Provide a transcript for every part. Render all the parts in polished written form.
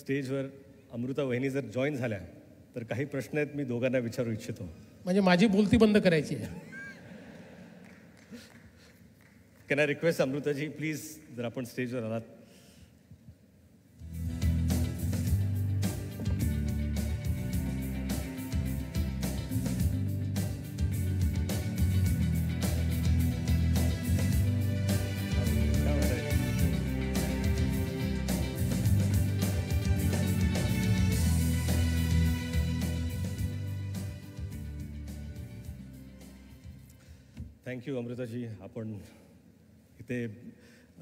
स्टेजवर अमृता वहिनी जर जॉईन झाल्या तर काही प्रश्न आहेत मी दोघांना विचारू इच्छितो. म्हणजे माझी बोलती बंद करायची आहे. कॅन आय रिक्वेस्ट अमृताजी प्लीज जर आपण स्टेजवर आलात. थँक्यू अमृताजी, आपण इथे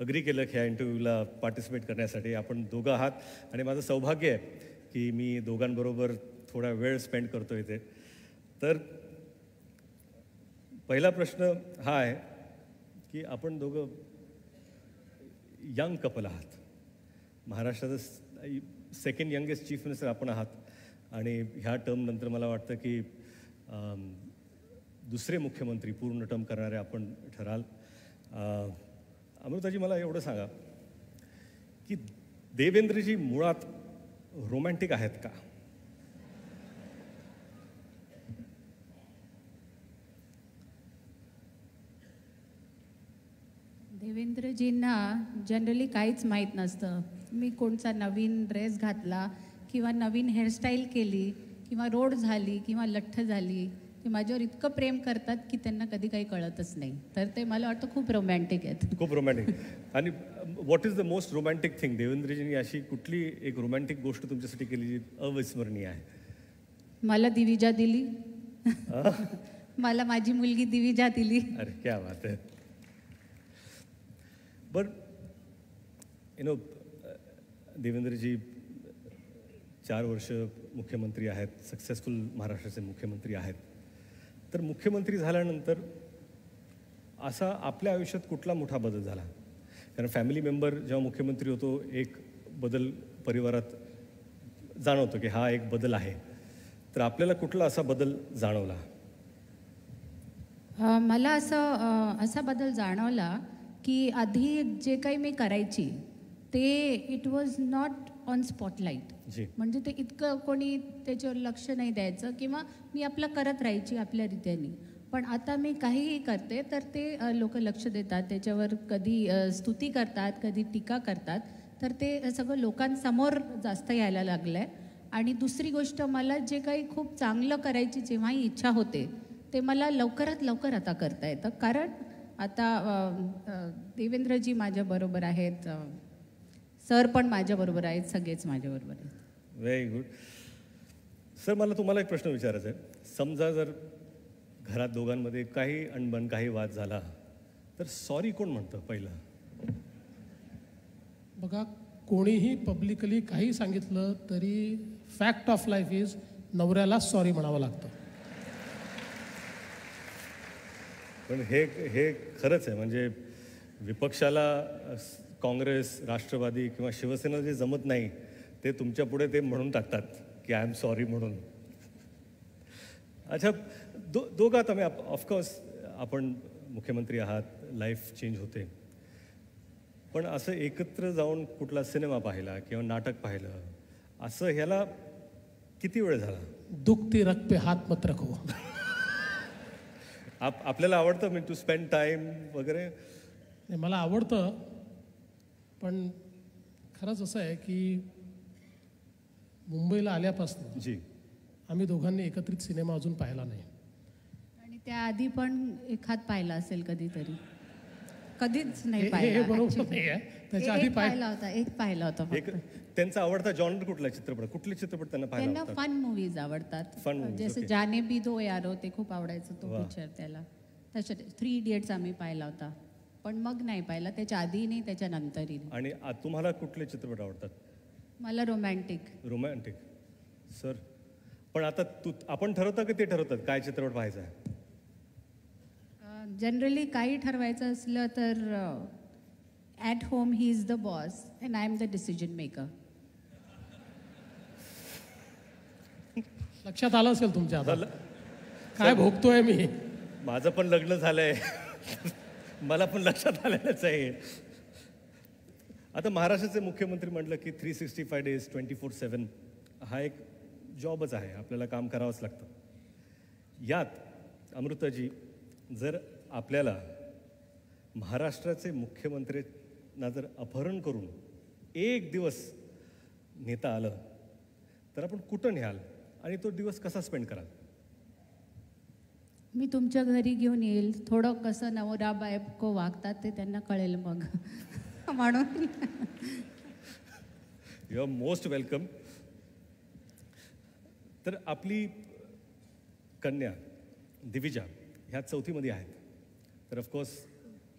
अग्री केलं की ह्या इंटरव्ह्यूला पार्टिसिपेट करण्यासाठी. आपण दोघं आहात आणि माझं सौभाग्य आहे की मी दोघांबरोबर थोडा वेळ स्पेंड करतो इथे. तर पहिला प्रश्न हा आहे की आपण दोघं यंग कपल आहात. महाराष्ट्राचं सेकंड यंगेस्ट चीफ मिनिस्टर आपण आहात आणि ह्या टर्मनंतर मला वाटतं की दुसरे मुख्यमंत्री पूर्ण टर्म करणारे आपण ठराल. अमृताजी मला एवढं सांगा की देवेंद्रजी मुळात रोमॅन्टिक आहेत का? देवेंद्रजींना जनरली काहीच माहीत नसतं. मी कोणता नवीन ड्रेस घातला किंवा नवीन हेअरस्टाईल केली किंवा रोड झाली किंवा लठ्ठ झाली ते माझ्यावर इतकं प्रेम करतात की त्यांना कधी काही कळतच नाही. तर ते मला वाटतं खूप रोमॅन्टिक आहेत. खूप रोमॅन्टिक. आणि what is the most romantic thing? देवेंद्रजींनी अशी कुठली एक रोमॅन्टिक गोष्ट तुमच्यासाठी केली जी अविस्मरणीय आहे? मला दिविजा दिली. मला माझी मुलगी दिविजा दिली. अरे क्या बात आहे. बट यु नो देवेंद्रजी 4 वर्ष मुख्यमंत्री आहेत, सक्सेसफुल महाराष्ट्राचे मुख्यमंत्री आहेत. तर मुख्यमंत्री झाल्यानंतर असा आपल्या आयुष्यात कुठला मोठा बदल झाला? कारण फॅमिली मेंबर जेव्हा मुख्यमंत्री होतो एक बदल परिवारात जाणवतो की हा एक बदल आहे. तर आपल्याला कुठला असा बदल जाणवला? मला असा बदल जाणवला की आधी जे काही मी करायची ते it was not on spotlight. म्हणजे ते इतकं कोणी त्याच्यावर लक्ष नाही द्यायचं किंवा मी आपलं करत राहायची आपल्या रीत्याने. पण आता मी काहीही करते तर ते लोक लक्ष देतात, त्याच्यावर कधी स्तुती करतात, कधी टीका करतात. तर ते सगळं लोकांसमोर जास्त यायला लागलं आहे. आणि दुसरी गोष्ट, मला जे काही खूप चांगलं करायची जेव्हाही इच्छा होते ते मला लवकरात लवकर आता करता येतं. कारण आता देवेंद्रजी माझ्याबरोबर आहेत, सर पण माझ्याबरोबर आहेत, सगळेच माझ्याबरोबर आहेत. Very good. सर मला तुम्हाला एक प्रश्न विचारायचा आहे. समजा जर घरात दोघांमध्ये काही अणबण काही वाद झाला तर सॉरी कोण म्हणतं पहिलं? बघा, कोणीही पब्लिकली काही सांगितलं तरी फॅक्ट ऑफ लाईफ इज नवऱ्याला सॉरी म्हणावं लागतं. पण हे खरंच आहे. म्हणजे विपक्षाला काँग्रेस, राष्ट्रवादी किंवा शिवसेना जे जमत नाही ते तुमच्या पुढे ते म्हणून टाकतात की आय एम सॉरी म्हणून. अच्छा, दोघं आता मी ऑफकोर्स आपण मुख्यमंत्री आहात, लाईफ चेंज होते. पण असं एकत्र जाऊन कुठला सिनेमा पाहिला किंवा नाटक पाहिलं असं ह्याला किती वेळ झाला? दुखती रग पे हात मत रखो. आपल्याला आवडतं म्हणजे टू स्पेंड टाईम वगैरे? मला आवडतं, पण खरंच असं आहे की मुंबईला आल्यापासून जी आम्ही दोघांनी एकत्रित सिनेमा अजून पाहिला नाही. आणि त्याआधी पण एखाद पाहिला असेल कधीतरी? कधीच नाही पाहिला. हे बरोबर नाही आहे. त्याच्या आधी पाहिला होता, एक पाहिला होता फक्त. त्यांचा आवडता जॉनर कुठला चित्रपट? कुठले चित्रपट त्यांना पाहिला होता? त्यांना फन मूवीज आवडतात. जसं जाने भी दो यारो, ते खूप आवडायचं तो पिक्चर त्याला. तशा 3 इडियट्स आम्ही पाहिला होता, पण मग नाही पाहिला. त्याच्या आधी नाही, त्याच्यानंतरही. आणि तुम्हाला कुठले चित्रपट आवडतात? मला रोमॅन्टिक. रोमॅन्टिक. सर पण आता आपण ठरवता की ते ठरवतात काय चित्रपट पाहायचा आहे? जनरली काही ठरवायचं असलं तर at home he is the boss and I am the decision maker. लक्षात आलं असेल तुमच्या आता काय भोगतोय मी. माझं पण लग्न झालंय, मला पण लक्षात आलेलंच आहे. आता महाराष्ट्राचे मुख्यमंत्री म्हटलं की 365 डेज 24/7 हा एक जॉबच आहे, आपल्याला काम करावंच लागतं. यात अमृताजी, जर आपल्याला महाराष्ट्राचे मुख्यमंत्र्यांना जर अपहरण करून एक दिवस नेता आलं तर आपण कुठं न्याल आणि तो दिवस कसा स्पेंड कराल? मी तुमच्या घरी घेऊन येईल. थोडं कसं नवरा बायको वागतात ते त्यांना कळेल मग म्हणून. You are most welcome. तर आपली कन्या दिविजा ह्या 4थीमध्ये आहेत. तर ऑफकोर्स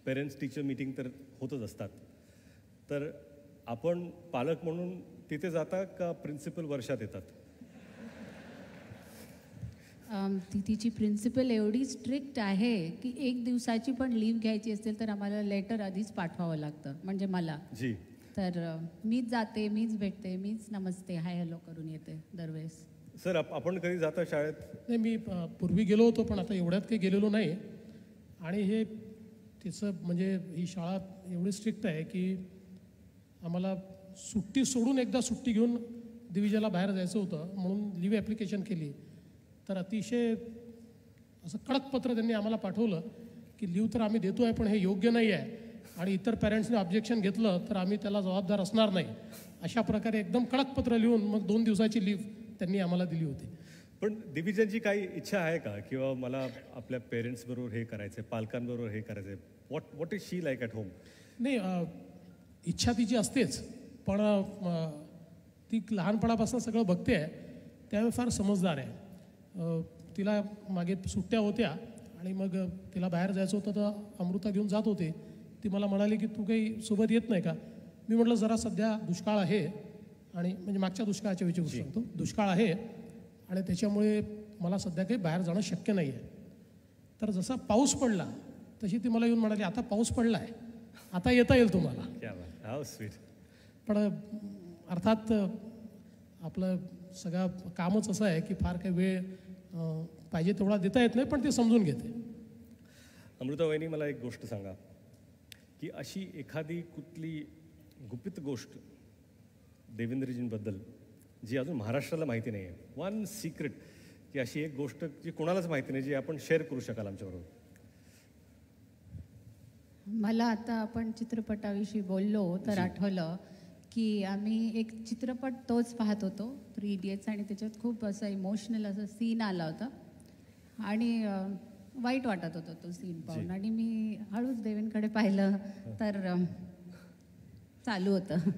पेरेंट्स टीचर मीटिंग तर होतच असतात. तर आपण पालक म्हणून तिथे जाता का प्रिन्सिपल वर्षात येतात? तिची प्रिन्सिपल एवढी स्ट्रिक्ट आहे की 1 दिवसाची पण लीव घ्यायची असेल तर आम्हाला लेटर आधीच पाठवावं लागतं, म्हणजे मला. जी. तर मीच जाते, मीच भेटते, मीच नमस्ते हाय हॅलो करून येते दरवेळेस. सर, आपण कधी जाता शाळेत? नाही, मी पूर्वी गेलो होतो पण आता एवढ्यात काही गेलेलो नाही. आणि हे तिचं म्हणजे ही शाळा एवढी स्ट्रिक्ट आहे की आम्हाला सुट्टी सोडून एकदा सुट्टी घेऊन दिविजाला बाहेर जायचं होतं म्हणून लीव ॲप्लिकेशन केली. तर अतिशय असं कडक पत्र त्यांनी आम्हाला पाठवलं की लीव तर आम्ही देतो आहे पण हे योग्य नाही आहे आणि इतर पॅरेंट्सने ऑब्जेक्शन घेतलं तर आम्ही त्याला जबाबदार असणार नाही, अशा प्रकारे एकदम कडक पत्र लिहून मग 2 दिवसाची लीव त्यांनी आम्हाला दिली होती. पण दिविजांची काही इच्छा आहे का किंवा मला आपल्या पेरेंट्सबरोबर हे करायचं आहे, पालकांबरोबर हे करायचं आहे? What is she like at home? नाही, इच्छा तिची असतेच पण ती लहानपणापासून सगळं बघते आहे त्यामुळे फार समजदार आहे. तिला मागे सुट्ट्या होत्या आणि मग तिला बाहेर जायचं होतं तर अमृता घेऊन जात होते. ती मला म्हणाली की तू काही सोबत येत नाही का? मी म्हटलं जरा सध्या दुष्काळ आहे आणि म्हणजे मागच्या दुष्काळाच्या विषयी सांगतो. दुष्काळ आहे आणि त्याच्यामुळे मला सध्या काही बाहेर जाणं शक्य नाही आहे. तर जसा पाऊस पडला तशी ती मला येऊन म्हणाली आता पाऊस पडला आहे, आता येता येईल तुम्हाला. How sweet. पण अर्थात आपलं सगळं कामच असं आहे की फार काही वेळ पाहिजे तेवढा देता येत नाही, पण ते समजून घेते. अमृता वहिनी, मला एक गोष्ट सांगा की अशी एखादी कुठली गुपित गोष्ट देवेंद्रजींबद्दल जी अजून महाराष्ट्राला माहिती नाही आहे, वन सिक्रेट, की अशी एक गोष्ट जी कोणालाच माहिती नाही जी आपण शेअर करू शकाल आमच्याबरोबर? मला आता आपण चित्रपटाविषयी बोललो तर आठवलं की आम्ही एक चित्रपट तोच पाहत होतो 3 इडियट्स आणि त्याच्यात खूप असं इमोशनल असं सीन आला होता आणि वाईट वाटत होता तो सीन पाहून. आणि मी हळूच देवेंकडे पाहिलं तर चालू होतं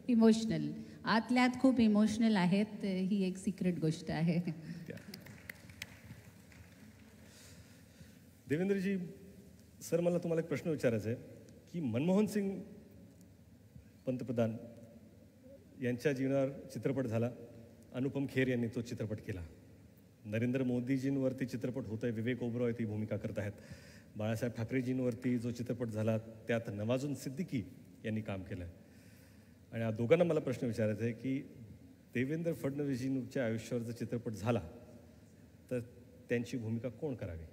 इमोशनल आतल्यात खूप इमोशनल आहेत. ही एक सिक्रेट गोष्ट आहे. देवेंद्रजी सर, मला तुम्हाला एक प्रश्न विचारायचा आहे की मनमोहन सिंग पंतप्रधान यांच्या जीवनावर चित्रपट झाला, अनुपम खेर यांनी तो चित्रपट केला. नरेंद्र मोदीजींवरती चित्रपट होत आहे, विवेक ओबरॉय ती भूमिका करत आहेत. बाळासाहेब ठाकरेजींवरती जो चित्रपट झाला त्यात नवाजुद्दीन सिद्दीकी यांनी काम केलं आहे. आणि या दोघांना मला प्रश्न विचारायचा आहे की देवेंद्र फडणवीसजींच्या आयुष्यावर जर चित्रपट झाला तर त्यांची भूमिका कोण करावी?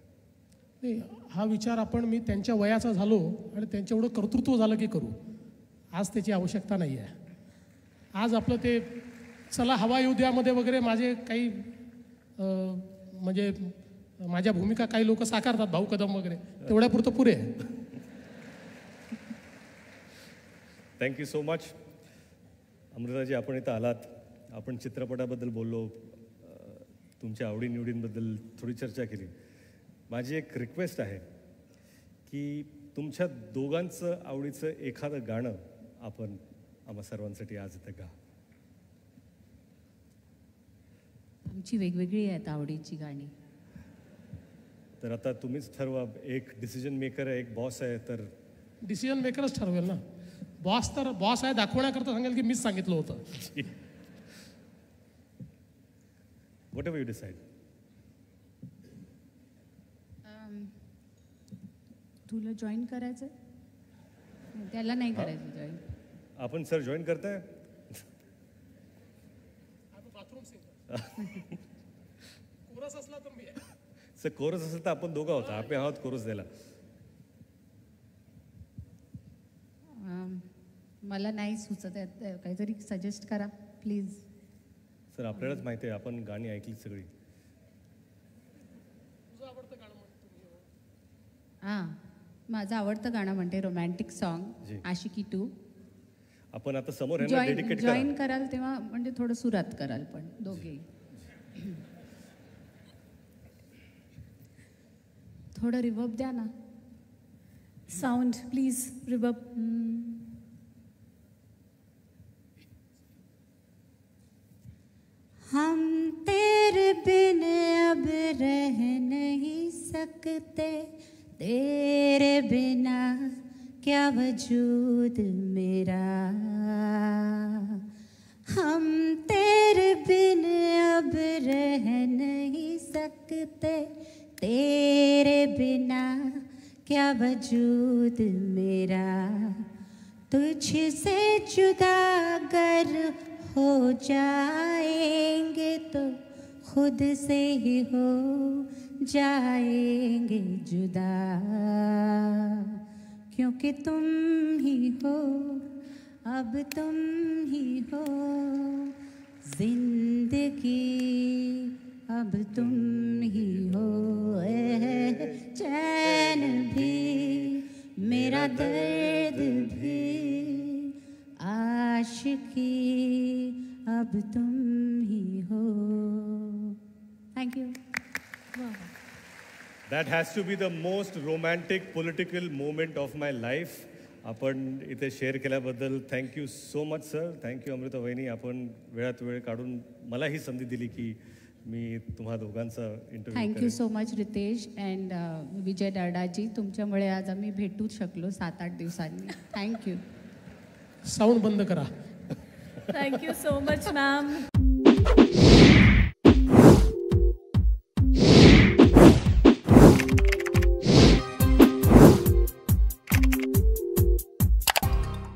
नाही, हा विचार आपण मी त्यांच्या वयाचा झालो आणि त्यांच्या एवढं कर्तृत्व झालं की करू. आज त्याची आवश्यकता नाही आहे. आज आपलं ते चला हवा येऊ द्यामध्ये वगैरे माझे काही म्हणजे माझ्या भूमिका काही लोक साकारतात, भाऊ कदम वगैरे, तेवढ्यापुरतं पुरे आहे. Thank you so much. अमृताजी, आपण इथं आलात, आपण चित्रपटाबद्दल बोललो, तुमच्या आवडीनिवडींबद्दल थोडी चर्चा केली. माझी एक रिक्वेस्ट आहे की तुमच्या दोघांचं आवडीचं एखादं गाणं आपण आम्हा सर्वांसाठी आज इथं गा. आमची वेगवेगळी आहेत आवडीची गाणी. तर आता तुम्हीच ठरवा. एक डिसिजन मेकर आहे, एक बॉस आहे. तर डिसिजन मेकरच ठरवेल ना. बॉस आहे दाखवण्याकरता सांगेल की मीच सांगितलं होतं. What ever you decide. तुला जॉईन करायचं? त्याला नाही करायचं जॉईन. आपण सर जॉईन करताय? कोरस असला तर मी सर कोरस असेल तर आपण दोघं होता, आपण आहोत कोरस द्यायला. मला नाही सुचत आहे, काहीतरी सजेस्ट करा प्लीज. सर आपल्यालाच माहिती आहे, आपण गाणी ऐकली सगळी. हां, माझं आवडतं गाणं म्हणते रोमॅन्टिक जी. सॉन्ग आशिकी 2. आपण आता समोर आहे ना, डेडिकेट करा. जॉईन कराल तेव्हा म्हणजे थोडं सुरात कराल पण दोघे. थोडं रिवर्ब द्या ना. Sound, please, reverb. हम तेरे बिन अब रह नहीं सकते, तेरे बिना क्या वजूद मेरा. हम तेरे बिन अब रह नहीं सकते, तेरे बिना क्या वजूद मेरा. तुझसे जुदा अगर हो जाएंगे तो खुद से ही हो जाएंगे जुदा. क्योंकि तुम ही हो, अब तुम ही हो जिंदगी, अब तुम ही हो. चैन भी मेरा दर्द भी आशिकी, अब तुम ही हो. Thank you. That has to be the most romantic political moment of my life. आपण इथे शेअर केल्याबद्दल thank you so much sir. Thank you Amruta वहिनी, आपण वेळात वेळ काढून मला ही संधी दिली की मी तुम्हा दोघांचा interview. Thank you so much Riteish and Vijay दर्डाजी. तुमच्यामुळे आज आम्ही भेटूच शकलो 7-8 दिवसांनी. थँक्यू. साऊंड बंद करा. Thank you so much, ma'am.